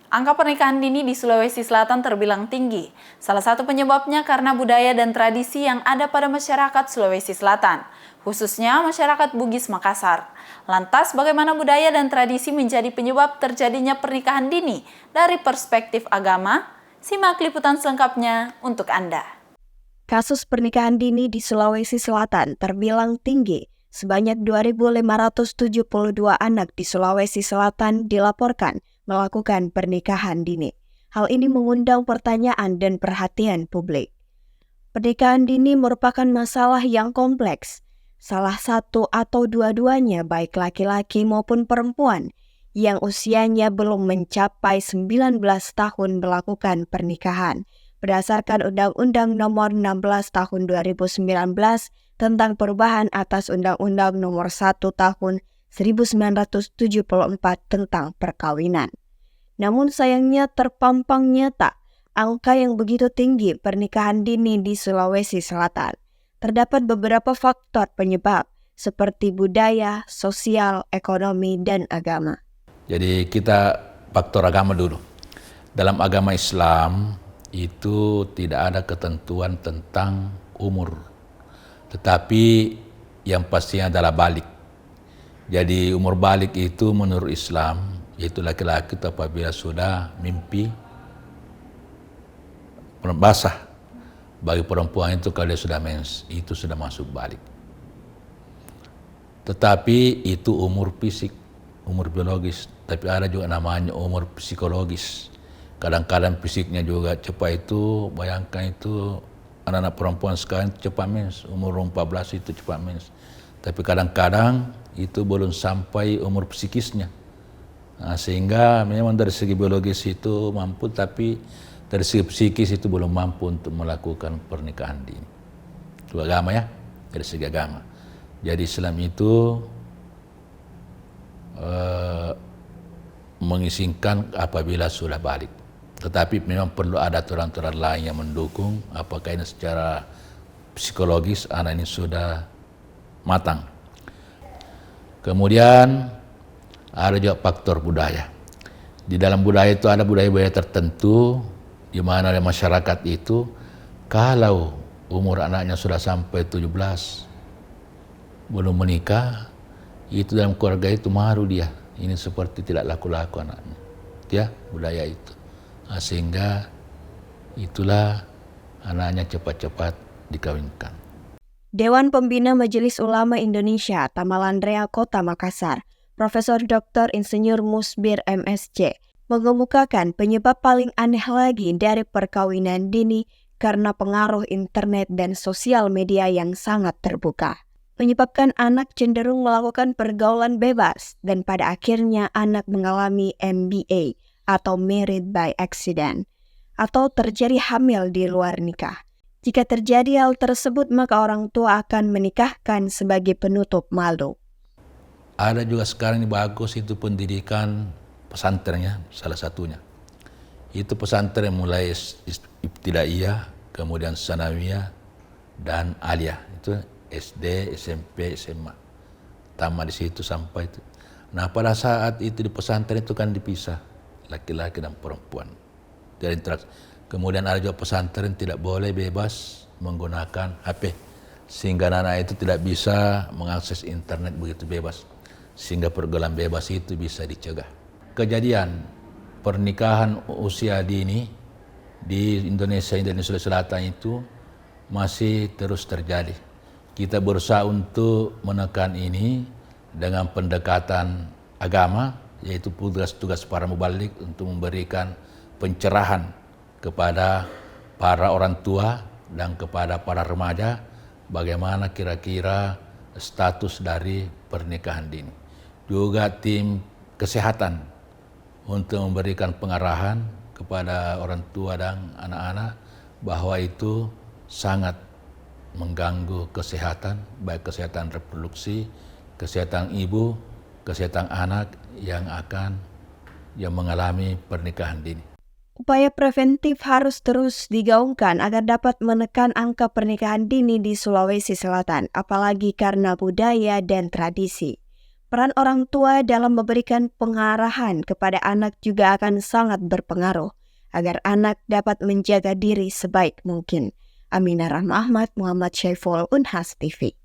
Angka pernikahan dini di Sulawesi Selatan terbilang tinggi. Salah satu penyebabnya karena budaya dan tradisi yang ada pada masyarakat Sulawesi Selatan, khususnya masyarakat Bugis Makassar. Lantas, bagaimana budaya dan tradisi menjadi penyebab terjadinya pernikahan dini dari perspektif agama? Simak liputan selengkapnya untuk Anda. Kasus pernikahan dini di Sulawesi Selatan terbilang tinggi. Sebanyak 2.572 anak di Sulawesi Selatan dilaporkan melakukan pernikahan dini. Hal ini mengundang pertanyaan dan perhatian publik. Pernikahan dini merupakan masalah yang kompleks. Salah satu atau dua-duanya, baik laki-laki maupun perempuan, yang usianya belum mencapai 19 tahun melakukan pernikahan. Berdasarkan Undang-Undang Nomor 16 Tahun 2019 tentang perubahan atas Undang-Undang Nomor 1 Tahun 1974 tentang perkawinan. Namun sayangnya terpampang nyata angka yang begitu tinggi pernikahan dini di Sulawesi Selatan. Terdapat beberapa faktor penyebab seperti budaya, sosial, ekonomi, dan agama. Jadi kita faktor agama dulu. Dalam agama Islam itu tidak ada ketentuan tentang umur. Tetapi yang pastinya adalah balik. Jadi umur balik itu menurut Islam, yaitu laki-laki apabila sudah mimpi basah. Bagi perempuan itu kalau dia sudah mens, itu sudah masuk balik. Tetapi itu umur fisik, umur biologis. Tapi ada juga namanya umur psikologis. Kadang-kadang fisiknya juga cepat itu, bayangkan itu anak-anak perempuan sekarang cepat mens, umur 14 itu cepat mens. Tapi kadang-kadang itu belum sampai umur psikisnya. Nah, sehingga memang dari segi biologis itu mampu, tapi dari segi psikis itu belum mampu untuk melakukan pernikahan dini. Itu agama ya, dari segi agama. Jadi Islam itu mengizinkan apabila sudah balik. Tetapi memang perlu ada aturan-aturan lain yang mendukung apakah ini secara psikologis anak ini sudah matang. Kemudian ada juga faktor budaya. Di dalam budaya itu ada budaya-budaya tertentu di mana ada masyarakat itu kalau umur anaknya sudah sampai 17 belum menikah, itu dalam keluarga itu malu dia. Ini seperti tidak laku-laku anaknya. Ya, budaya itu. Nah, sehingga itulah anaknya cepat-cepat dikawinkan. Dewan Pembina Majelis Ulama Indonesia Tamalandrea Kota Makassar, Profesor Dr. Insinyur Musbir MSc, mengemukakan penyebab paling aneh lagi dari perkawinan dini karena pengaruh internet dan sosial media yang sangat terbuka. Menyebabkan anak cenderung melakukan pergaulan bebas dan pada akhirnya anak mengalami MBA atau married by accident atau terjadi hamil di luar nikah. Jika terjadi hal tersebut, maka orang tua akan menikahkan sebagai penutup malu. Ada juga sekarang ini bagus itu pendidikan pesantrennya, salah satunya. Itu pesantren mulai ibtidaiyah, kemudian sanawiyah, dan aliyah. Itu SD, SMP, SMA. Tamat di situ sampai itu. Nah, pada saat itu di pesantren itu kan dipisah laki-laki dan perempuan. Kemudian ada juga pesantren tidak boleh bebas menggunakan HP. Sehingga anak itu tidak bisa mengakses internet begitu bebas. Sehingga pergaulan bebas itu bisa dicegah. Kejadian pernikahan usia dini di Indonesia dan Sulawesi Selatan itu masih terus terjadi. Kita berusaha untuk menekan ini dengan pendekatan agama, yaitu tugas-tugas para mubalik untuk memberikan pencerahan kepada para orang tua dan kepada para remaja bagaimana kira-kira status dari pernikahan dini. Juga tim kesehatan untuk memberikan pengarahan kepada orang tua dan anak-anak bahwa itu sangat mengganggu kesehatan, baik kesehatan reproduksi, kesehatan ibu, kesehatan anak yang mengalami pernikahan dini. Upaya preventif harus terus digaungkan agar dapat menekan angka pernikahan dini di Sulawesi Selatan, apalagi karena budaya dan tradisi. Peran orang tua dalam memberikan pengarahan kepada anak juga akan sangat berpengaruh agar anak dapat menjaga diri sebaik mungkin. Aminah Rahma Ahmad, Muhammad Syaiful, Unhas TV.